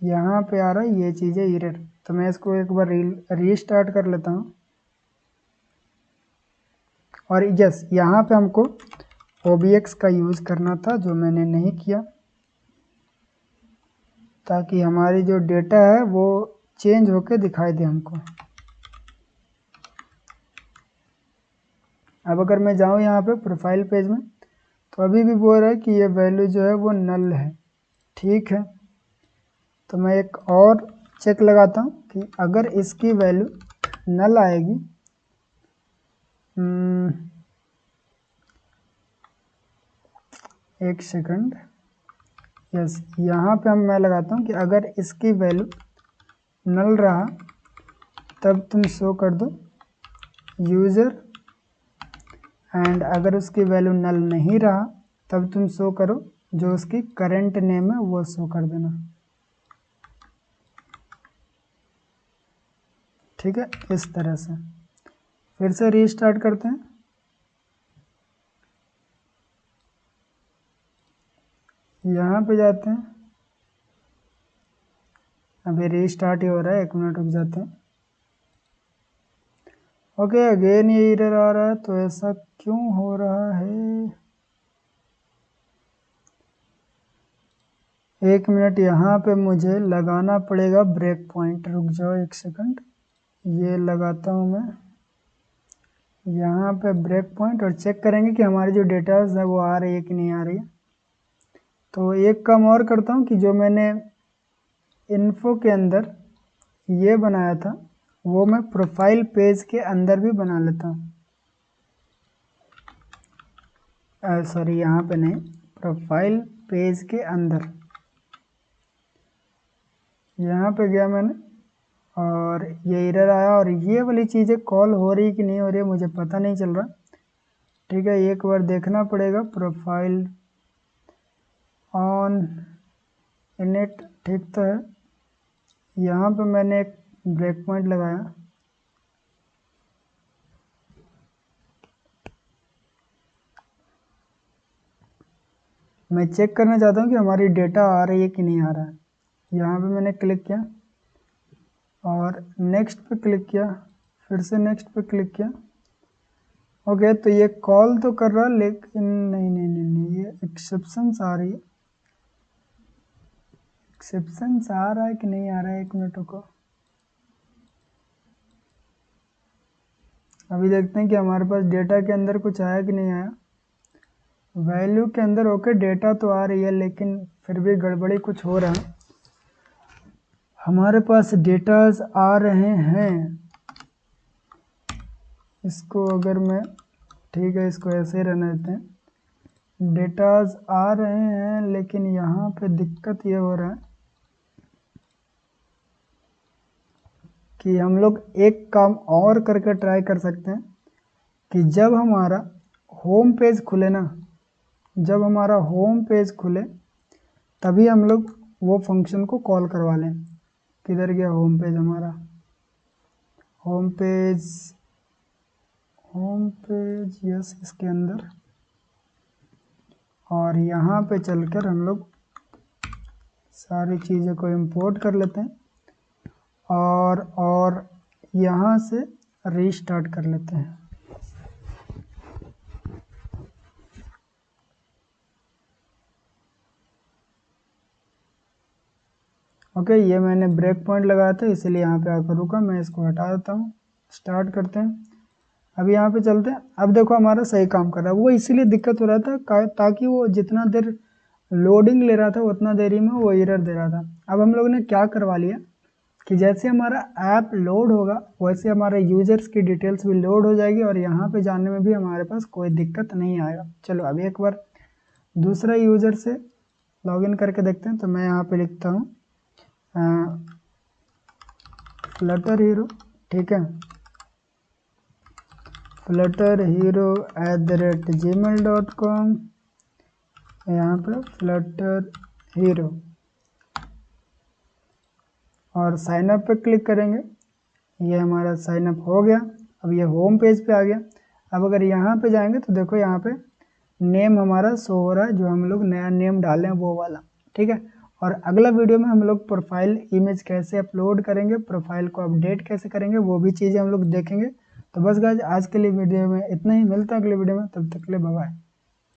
यहाँ पे आ रहा है ये चीज़ें एरर, तो मैं इसको एक बार रीस्टार्ट कर लेता हूँ। और यस, यहाँ पे हमको OBX का यूज़ करना था जो मैंने नहीं किया, ताकि हमारी जो डेटा है वो चेंज होके दिखाई दे हमको। अब अगर मैं जाऊँ यहाँ पे प्रोफाइल पेज में तो अभी भी बोल रहा है कि ये वैल्यू जो है वो नल है। ठीक है, तो मैं एक और चेक लगाता हूँ कि अगर इसकी वैल्यू नल आएगी, एक सेकंड, यस, यहाँ पे मैं लगाता हूँ कि अगर इसकी वैल्यू नल रहा तब तुम शो कर दो यूज़र, एंड अगर उसकी वैल्यू नल नहीं रहा तब तुम शो करो जो उसकी करंट नेम है वो शो कर देना। ठीक है, इस तरह से फिर से रीस्टार्ट करते हैं। यहाँ पे जाते हैं, अभी रीस्टार्ट ही हो रहा है, 1 मिनट रुक जाते हैं। ओके, अगेन ये एरर आ रहा है, तो ऐसा क्यों हो रहा है। 1 मिनट यहाँ पे मुझे लगाना पड़ेगा ब्रेक पॉइंट। रुक जाओ 1 सेकंड, ये लगाता हूँ मैं यहाँ पे ब्रेक पॉइंट, और चेक करेंगे कि हमारी जो डेटाज है वो आ रही है कि नहीं आ रही है। तो एक काम और करता हूँ कि जो मैंने इन्फो के अंदर ये बनाया था वो मैं प्रोफाइल पेज के अंदर भी बना लेता हूँ। सॉरी, यहाँ पे नहीं, प्रोफाइल पेज के अंदर। यहाँ पे गया मैंने और ये एरर आया, और ये वाली चीज़ें कॉल हो रही कि नहीं हो रही है मुझे पता नहीं चल रहा। ठीक है, एक बार देखना पड़ेगा। प्रोफाइल ऑन इनिट, ठीक तो है। यहाँ पे मैंने एक ब्रेक पॉइंट लगाया, मैं चेक करना चाहता हूँ कि हमारी डेटा आ रही है कि नहीं आ रहा है। यहाँ पे मैंने क्लिक किया और नेक्स्ट पे क्लिक किया, फिर से नेक्स्ट पे क्लिक किया। ओके, तो ये कॉल तो कर रहा, लेकिन नहीं नहीं नहीं नहीं, ये एक्सेप्शंस आ रही है। एक्सेप्शंस आ रहा है कि नहीं आ रहा है, 1 मिनट को अभी देखते हैं कि हमारे पास डेटा के अंदर कुछ आया कि नहीं आया। वैल्यू के अंदर ओके डेटा तो आ रही है, लेकिन फिर भी गड़बड़ी कुछ हो रहा है। हमारे पास डेटाज आ रहे हैं, इसको अगर मैं ठीक है, इसको ऐसे ही रहने देते हैं। डेटाज आ रहे हैं, लेकिन यहाँ पे दिक्कत ये हो रहा है कि हम लोग एक काम और करके ट्राई कर सकते हैं कि जब हमारा होम पेज खुले ना, जब हमारा होम पेज खुले तभी हम लोग वो फंक्शन को कॉल करवा लें। किधर गया होम पेज हमारा? Home page, home page, yes, इसके अंदर। और यहाँ पे चलकर हम लोग सारी चीज़ों को इंपोर्ट कर लेते हैं और यहाँ से रीस्टार्ट कर लेते हैं। ओके, ये मैंने ब्रेक पॉइंट लगाया था इसलिए यहाँ पे आकर रुका। मैं इसको हटा देता हूँ, स्टार्ट करते हैं। अब यहाँ पे चलते हैं। अब देखो हमारा सही काम कर रहा है। वो इसीलिए दिक्कत हो रहा था ताकि वो जितना देर लोडिंग ले रहा था उतना देरी में वो एरर दे रहा था। अब हम लोग ने क्या करवा लिया कि जैसे हमारा ऐप लोड होगा वैसे हमारे यूजर्स की डिटेल्स भी लोड हो जाएगी और यहाँ पे जाने में भी हमारे पास कोई दिक्कत नहीं आएगा। चलो अभी एक बार दूसरा यूजर से लॉगिन करके देखते हैं। तो मैं यहाँ पे लिखता हूँ फ्लटर हीरो, ठीक है, flutterhero@gmail.com, यहाँ पे फ्लटर हीरो, और साइन अप पे क्लिक करेंगे। ये हमारा साइन अप हो गया। अब ये होम पेज पे आ गया। अब अगर यहाँ पे जाएंगे तो देखो यहाँ पे नेम हमारा शो हो रहा है, जो हम लोग नया नेम डालें वो वाला, ठीक है। और अगला वीडियो में हम लोग प्रोफाइल इमेज कैसे अपलोड करेंगे, प्रोफाइल को अपडेट कैसे करेंगे, वो भी चीज़ें हम लोग देखेंगे। तो बस गाइस आज के लिए वीडियो में इतना ही। मिलता है अगले वीडियो में, तब तक के लिए बाय बाय।